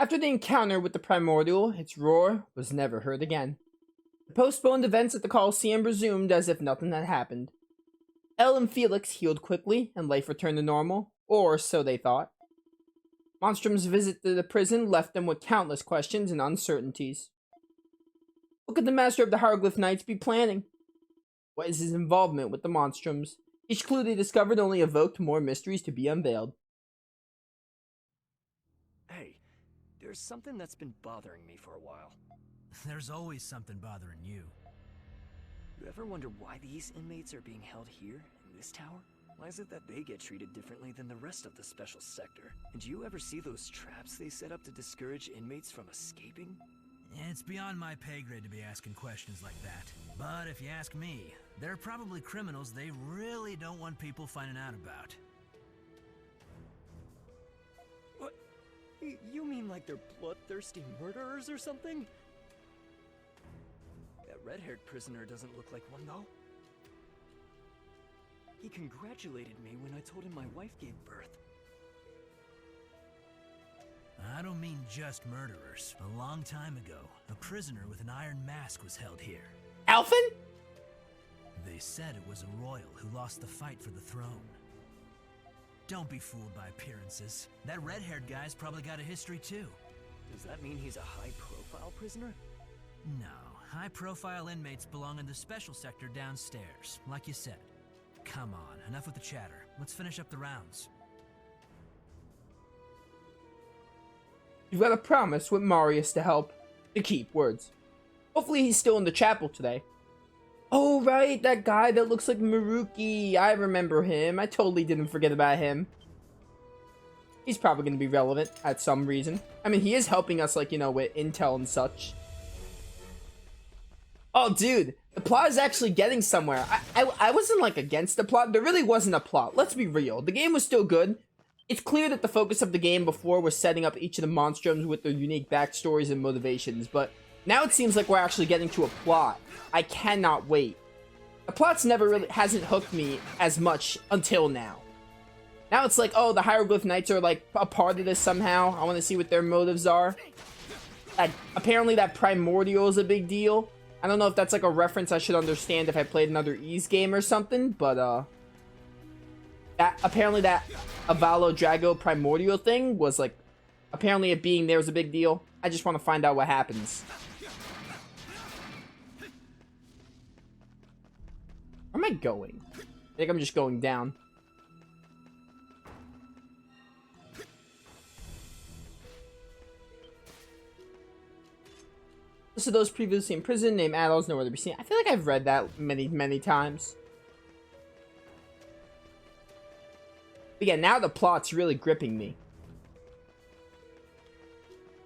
After the encounter with the primordial, its roar was never heard again. The postponed events at the Colosseum resumed as if nothing had happened. Elle and Felix healed quickly, and life returned to normal, or so they thought. Monstrum's visit to the prison left them with countless questions and uncertainties. What could the master of the Hieroglyph Knights be planning? What is his involvement with the Monstrums? Each clue they discovered only evoked more mysteries to be unveiled. Hey, there's something that's been bothering me for a while. There's always something bothering you. You ever wonder why these inmates are being held here, in this tower? Why is it that they get treated differently than the rest of the special sector? And do you ever see those traps they set up to discourage inmates from escaping? It's beyond my pay grade to be asking questions like that. But if you ask me, they're probably criminals they really don't want people finding out about. What? You mean like they're bloodthirsty murderers or something? That red-haired prisoner doesn't look like one, though. He congratulated me when I told him my wife gave birth. I don't mean just murderers. A long time ago, a prisoner with an iron mask was held here. Alphen? They said it was a royal who lost the fight for the throne. Don't be fooled by appearances. That red-haired guy's probably got a history too. Does that mean he's a high-profile prisoner? No, high-profile inmates belong in the special sector downstairs, like you said. Come on, enough with the chatter. Let's finish up the rounds. You've got a promise with Marius to help. To keep words. Hopefully he's still in the chapel today. Oh right, that guy that looks like Maruki. I remember him. I totally didn't forget about him. He's probably going to be relevant at some reason. I mean, he is helping us, like, you know, with intel and such. Oh, dude. The plot is actually getting somewhere. I wasn't, like, against the plot. There really wasn't a plot. Let's be real. The game was still good. It's clear that the focus of the game before was setting up each of the Monstrums with their unique backstories and motivations, but now it seems like we're actually getting to a plot. I cannot wait. The plot's never really hasn't hooked me as much until now. Now it's like, oh, the Hieroglyph Knights are like a part of this somehow. I want to see what their motives are. Apparently that Primordial is a big deal. I don't know if that's like a reference I should understand if I played another Ys game or something, but apparently that Avalo Drago Primordial thing was like, apparently it being there was a big deal. I just want to find out what happens. Where am I going? I think I'm just going down. List of those previously in prison, named adults, nowhere to be seen. I feel like I've read that many times. But yeah, now the plot's really gripping me.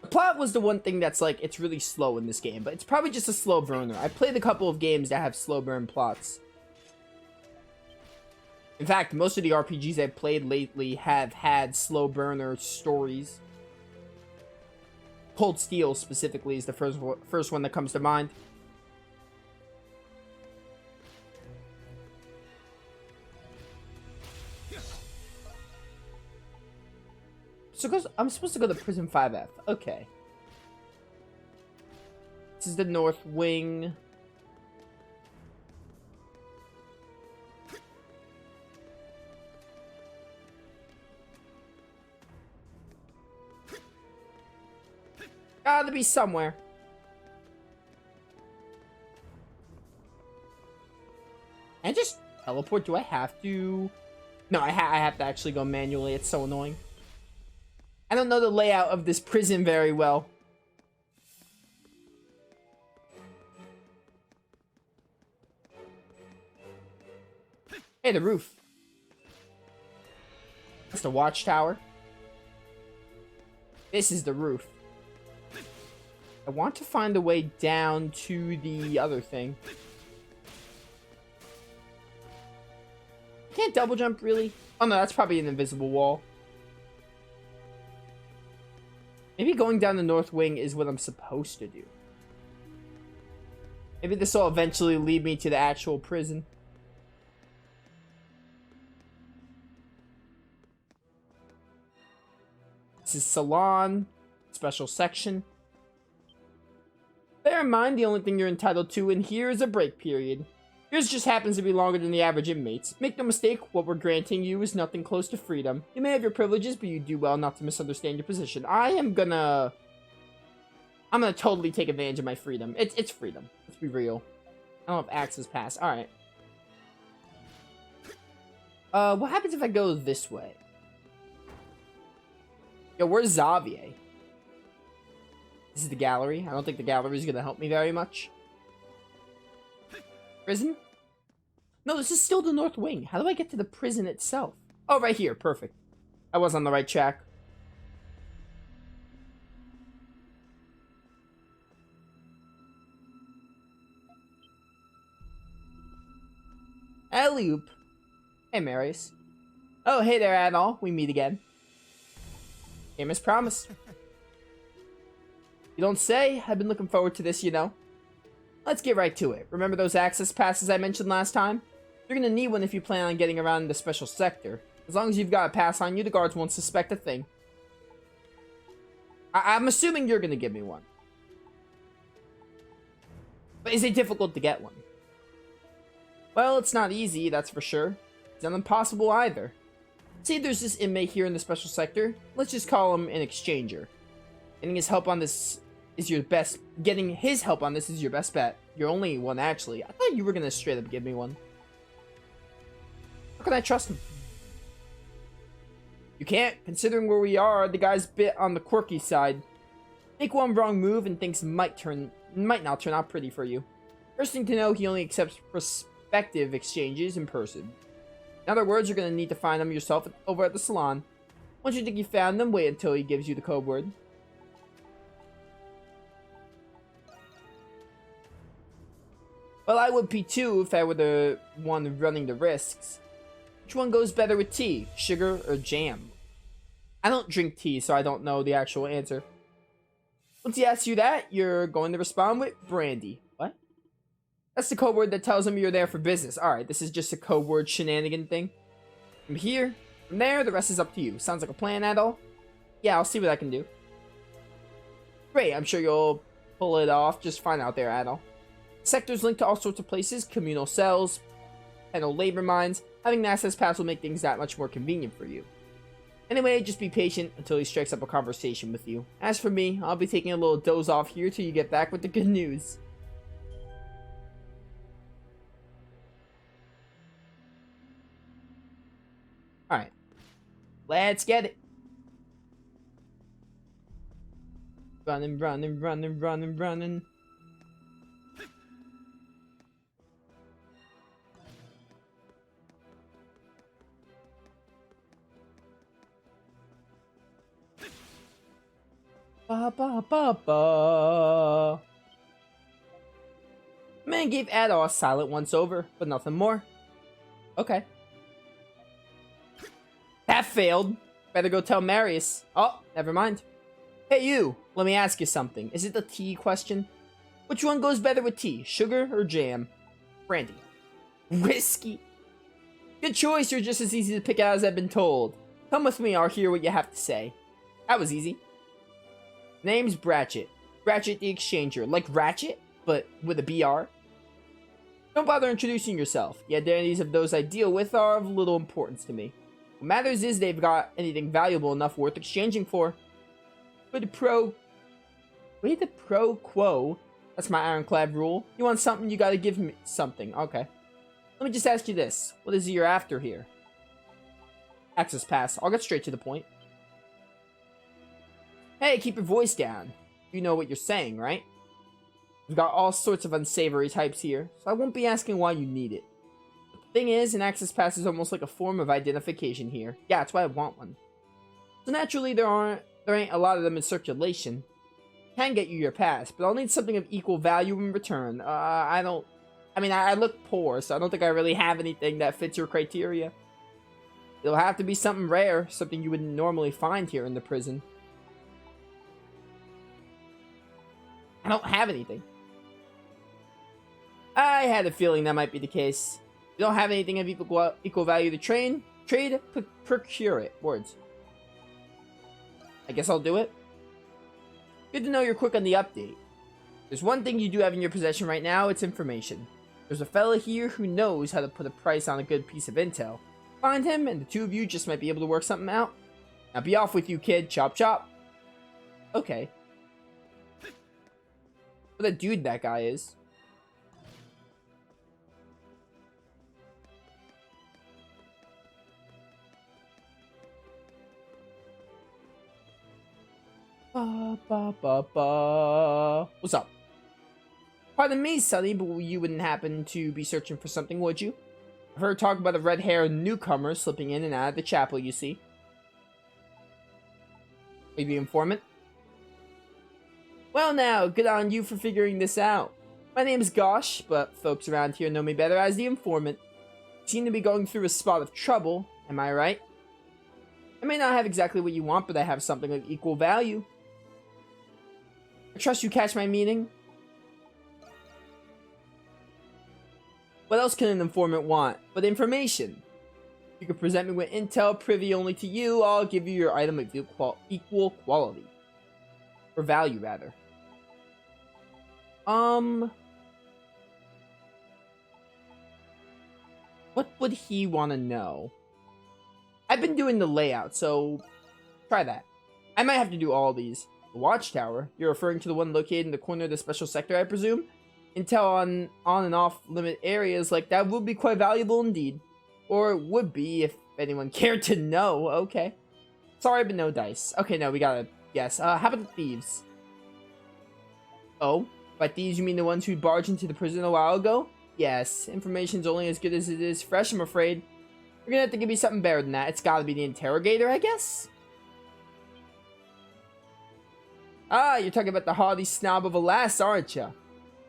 The plot was the one thing that's like, it's really slow in this game, but it's probably just a slow burner. I played a couple of games that have slow burn plots. In fact, most of the RPGs I've played lately have had slow burner stories. Cold Steel specifically is the first one that comes to mind. So I'm supposed to go to Prison 5F. Okay. This is the North Wing. Gotta be somewhere. And just teleport? Do I have to? No, I have to actually go manually. It's so annoying. I don't know the layout of this prison very well. Hey, the roof. That's the watchtower. This is the roof. I want to find a way down to the other thing. Can't double jump, really? Oh no, that's probably an invisible wall. Maybe going down the North Wing is what I'm supposed to do. Maybe this will eventually lead me to the actual prison. This is Salon. It's special section. Bear in mind, the only thing you're entitled to in here is a break period. Yours just happens to be longer than the average inmates. Make no mistake, what we're granting you is nothing close to freedom. You may have your privileges, but you do well not to misunderstand your position. I'm gonna totally take advantage of my freedom. It's freedom. Let's be real. I don't have access pass. Alright. What happens if I go this way? Yo, where's Xavier? This is the gallery. I don't think the gallery is gonna help me very much. Prison? No, this is still the North Wing. How do I get to the prison itself? Oh, right here. Perfect. I was on the right track. Alley-oop. Hey, Marius. Oh, hey there, Adol. We meet again. Game as promised. You don't say. I've been looking forward to this, you know. Let's get right to it. Remember those access passes I mentioned last time? You're gonna need one if you plan on getting around the special sector. As long as you've got a pass on you, the guards won't suspect a thing. I'm assuming you're gonna give me one. But is it difficult to get one? Well, it's not easy, that's for sure. It's not impossible either. See, there's this inmate here in the special sector. Let's just call him an exchanger. Getting his help on this is your best. Getting his help on this is your best bet. Your only one, actually. I thought you were gonna straight up give me one. How can I trust him? You can't, considering where we are. The guy's bit on the quirky side. Make one wrong move and things might not turn out pretty for you. First thing to know, he only accepts prospective exchanges in person. In other words, you're gonna need to find them yourself over at the salon. Once you think you found them, wait until he gives you the code word. Well, I would be too if I were the one running the risks. Which one goes better with tea, sugar, or jam? I don't drink tea, so I don't know the actual answer. Once he asks you that, you're going to respond with brandy. What? That's the code word that tells him you're there for business. Alright, this is just a code word shenanigan thing. From there, the rest is up to you. Sounds like a plan, Adol? Yeah, I'll see what I can do. Great, I'm sure you'll pull it off just fine out there, Adol. Sectors linked to all sorts of places, communal cells, penal labor mines. Having an access pass will make things that much more convenient for you. Anyway, just be patient until he strikes up a conversation with you. As for me, I'll be taking a little doze off here till you get back with the good news. Alright. Let's get it. Running, running, running, running, running. Ba ba ba ba. Man gave Adol a silent once over, but nothing more. Okay. That failed. Better go tell Marius. Oh, never mind. Hey you, let me ask you something. Is it the tea question? Which one goes better with tea, sugar or jam? Brandy. Whiskey. Good choice, you're just as easy to pick out as I've been told. Come with me, I'll hear what you have to say. That was easy. Name's Bratchett. Bratchett the Exchanger. Like Ratchet, but with a BR. Don't bother introducing yourself. The identities of those I deal with are of little importance to me. What matters is they've got anything valuable enough worth exchanging for. Quid pro quo. That's my ironclad rule. You want something, you gotta give me something. Okay. Let me just ask you this. What is it you're after here? Access pass. I'll get straight to the point. Hey, keep your voice down. You know what you're saying, right? We've got all sorts of unsavory types here, so I won't be asking why you need it. But the thing is, an access pass is almost like a form of identification here. Yeah, that's why I want one. So naturally, there ain't a lot of them in circulation. Can get you your pass, but I'll need something of equal value in return. I look poor, so I don't think I really have anything that fits your criteria. It'll have to be something rare, something you wouldn't normally find here in the prison. I don't have anything. I had a feeling that might be the case. If you don't have anything of equal value to trade, procure it. Words. I guess I'll do it. Good to know you're quick on the update. There's one thing you do have in your possession right now, it's information. There's a fella here who knows how to put a price on a good piece of intel. Find him, and the two of you just might be able to work something out. Now be off with you, kid. Chop chop. Okay. What a dude that guy is. Ba, ba, ba, ba. What's up? Pardon me, Sonny, but you wouldn't happen to be searching for something, would you? I've heard talk about a red-haired newcomer slipping in and out of the chapel, you see. Maybe informant? Well now, good on you for figuring this out. My name's Gosh, but folks around here know me better as the informant. You seem to be going through a spot of trouble, am I right? I may not have exactly what you want, but I have something of equal value. I trust you catch my meaning? What else can an informant want but information? If you could present me with intel privy only to you, I'll give you your item of equal quality. Or value, rather. What would he want to know? I've been doing the layout, so try that. I might have to do all these. The watchtower? You're referring to the one located in the corner of the special sector, I presume? Intel on and off limit areas like that would be quite valuable indeed. Or it would be if anyone cared to know. Okay. Sorry, but no dice. Okay, no, we gotta guess. How about the thieves? Oh, by thieves you mean the ones who barged into the prison a while ago? Yes, information's only as good as it is fresh, I'm afraid. You're gonna have to give me something better than that. It's gotta be the interrogator, I guess? Ah, you're talking about the haughty snob of a lass, aren't you?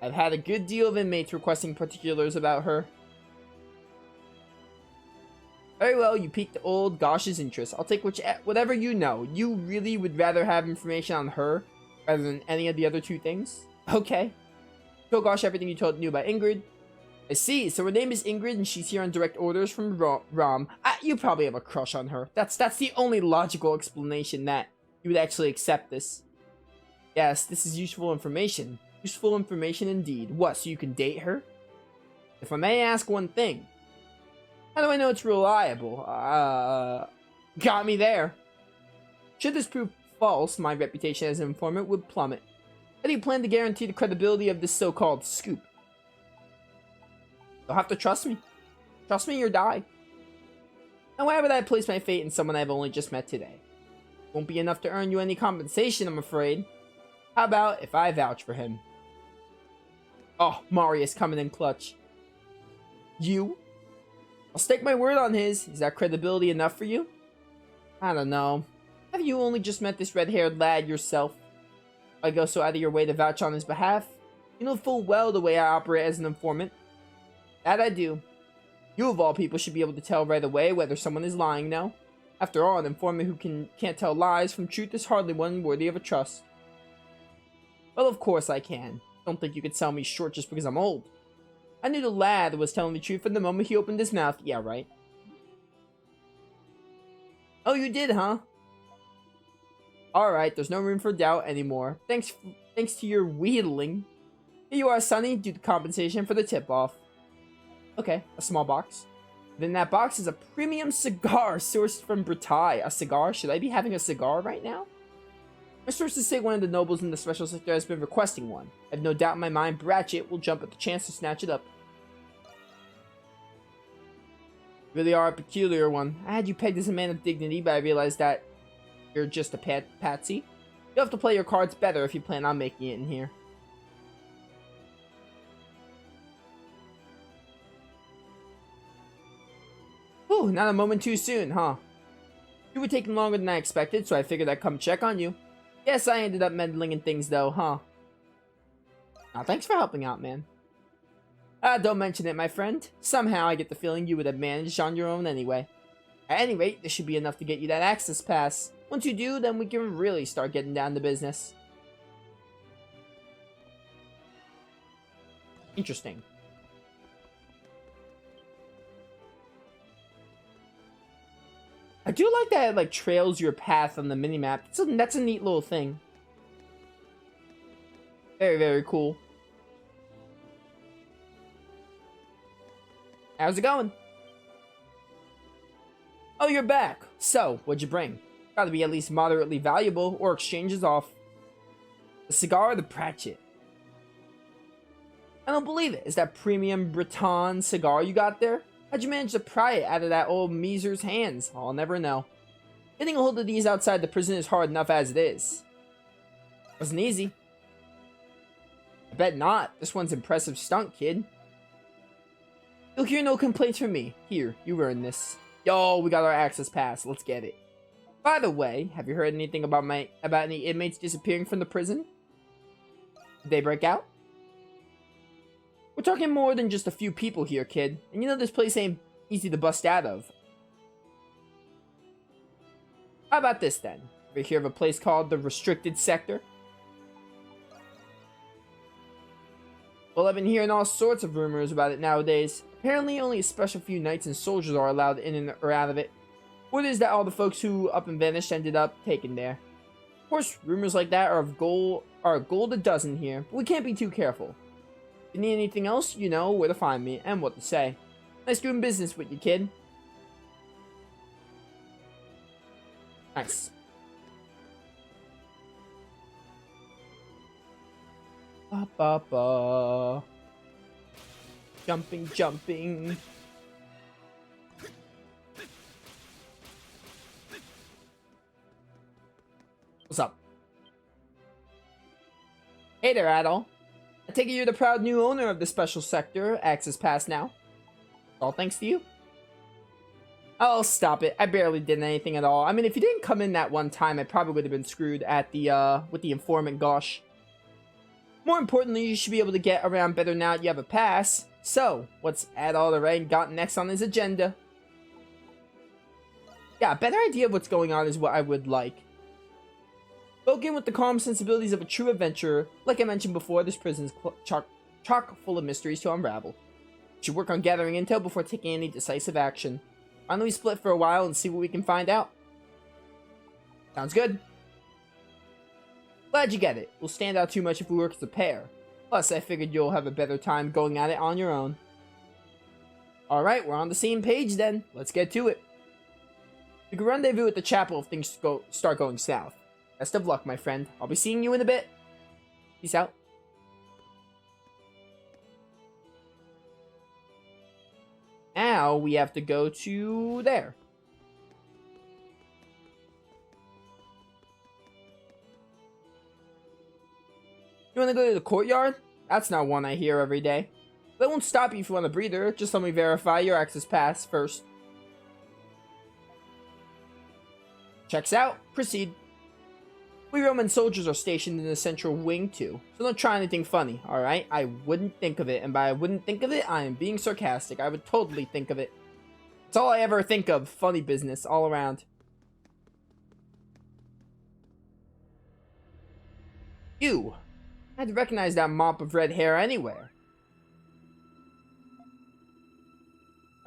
I've had a good deal of inmates requesting particulars about her. Very well, you piqued old Gosh's interest. I'll take whatever you know. You really would rather have information on her rather than any of the other two things? Okay. Tell Gosh everything you knew about Ingrid. I see, so her name is Ingrid and she's here on direct orders from Rom. You probably have a crush on her. That's the only logical explanation that you would actually accept this. Yes, this is useful information. Useful information indeed. What, so you can date her? If I may ask one thing. How do I know it's reliable? Got me there. Should this prove false, my reputation as an informant would plummet. How do you plan to guarantee the credibility of this so-called scoop? You'll have to trust me. Trust me or die. Now why would I place my fate in someone I've only just met today? Won't be enough to earn you any compensation, I'm afraid. How about if I vouch for him? Oh, Marius coming in clutch. You? I'll stake my word on his. Is that credibility enough for you? I don't know. Have you only just met this red-haired lad yourself? I go so out of your way to vouch on his behalf? You know full well the way I operate as an informant. That I do. You of all people should be able to tell right away whether someone is lying now. After all, an informant who can't tell lies from truth is hardly one worthy of a trust. Well, of course I can. Don't think you could sell me short just because I'm old. I knew the lad was telling the truth from the moment he opened his mouth. Yeah, right. Oh, you did, huh? Alright, there's no room for doubt anymore. Thanks to your wheedling. Here you are, Sonny. Do the compensation for the tip-off. Okay, a small box. Within that box is a premium cigar sourced from Bretagne. A cigar? Should I be having a cigar right now? My sources say one of the nobles in the special sector has been requesting one. I have no doubt in my mind Bratchett will jump at the chance to snatch it up. You really are a peculiar one. I had you pegged as a man of dignity, but I realized that you're just a patsy. You'll have to play your cards better if you plan on making it in here. Whew, not a moment too soon, huh? You were taking longer than I expected, so I figured I'd come check on you. Yes, I ended up meddling in things though, huh? Aw, thanks for helping out, man. Don't mention it, my friend. Somehow I get the feeling you would have managed on your own anyway. At any rate, this should be enough to get you that access pass. Once you do, then we can really start getting down to business. Interesting. I do like that it, like, trails your path on the minimap. That's a neat little thing. Very, very cool. How's it going? Oh, you're back. So, what'd you bring? Gotta be at least moderately valuable, or exchange is off. The cigar or the pratchett? I don't believe it. Is that premium Breton cigar you got there? How'd you manage to pry it out of that old miser's hands? I'll never know. Getting a hold of these outside the prison is hard enough as it is. Wasn't easy. I bet not. This one's impressive stunt, kid. You'll hear no complaints from me. Here, you earned this. Yo, we got our access pass. Let's get it. By the way, have you heard anything about any inmates disappearing from the prison? Did they break out? We're talking more than just a few people here, kid. And you know this place ain't easy to bust out of. How about this then? Ever hear of a place called the Restricted Sector? Well, I've been hearing all sorts of rumors about it nowadays. Apparently, only a special few knights and soldiers are allowed in and or out of it. Word is that all the folks who up and vanished ended up taken there. Of course, rumors like that are a gold a dozen here, but we can't be too careful. If you need anything else, you know where to find me and what to say. Nice doing business with you, kid. Nice. Ba ba ba. Jumping, jumping. What's up? Hey there, Adol. I take it you're the proud new owner of the special sector, Access Pass now. All thanks to you. Oh, stop it. I barely did anything at all. I mean, if you didn't come in that one time, I probably would have been screwed at the, with the informant gosh. More importantly, you should be able to get around better now that you have a pass. So, what's Adol the Red got next on his agenda? Yeah, a better idea of what's going on is what I would like. Spoke in with the calm sensibilities of a true adventurer. Like I mentioned before, this prison's chock full of mysteries to unravel. You should work on gathering intel before taking any decisive action. Why don't we split for a while and see what we can find out? Sounds good. Glad you get it. We'll stand out too much if we work as a pair. Plus, I figured you'll have a better time going at it on your own. Alright, we're on the same page then. Let's get to it. We can rendezvous at the chapel if things start going south. Best of luck, my friend. I'll be seeing you in a bit. Peace out. Now we have to go to there. You want to go to the courtyard? That's not one I hear every day. That won't stop you if you want a breather. Just let me verify your access pass first. Checks out. Proceed. We Roman soldiers are stationed in the central wing too, so don't try anything funny, alright? I wouldn't think of it, and by I wouldn't think of it, I am being sarcastic. I would totally think of it. It's all I ever think of. Funny business, all around. You. I'd recognize that mop of red hair anywhere.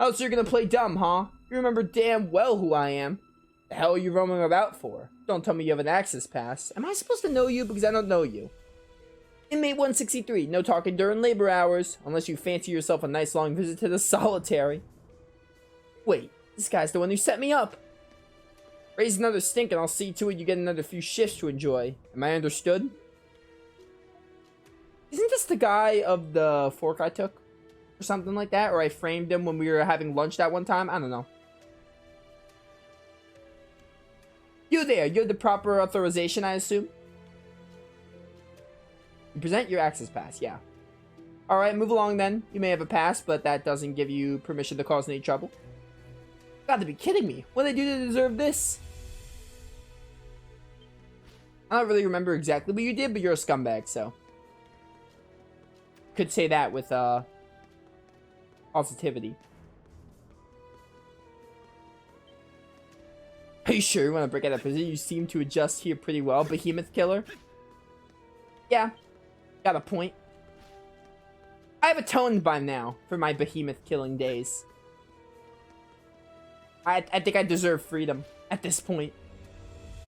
Oh, so you're gonna play dumb, huh? You remember damn well who I am. The hell are you roaming about for? Don't tell me you have an access pass. Am I supposed to know you because I don't know you? Inmate 163, no talking during labor hours, unless you fancy yourself a nice long visit to the solitary. Wait, this guy's the one who set me up. Raise another stink and I'll see to it you get another few shifts to enjoy. Am I understood? Isn't this the guy of the fork I took? Or something like that? Or I framed him when we were having lunch that one time? I don't know. You there, you're the proper authorization, I assume? You present your access pass, yeah. Alright, move along then. You may have a pass, but that doesn't give you permission to cause any trouble. Got to be kidding me. What did I do to deserve this? I don't really remember exactly what you did, but you're a scumbag, so. Could say that with, positivity. Are you sure you want to break out of prison? You seem to adjust here pretty well, Behemoth Killer. Yeah, got a point. I have atoned by now for my behemoth killing days. I think I deserve freedom at this point.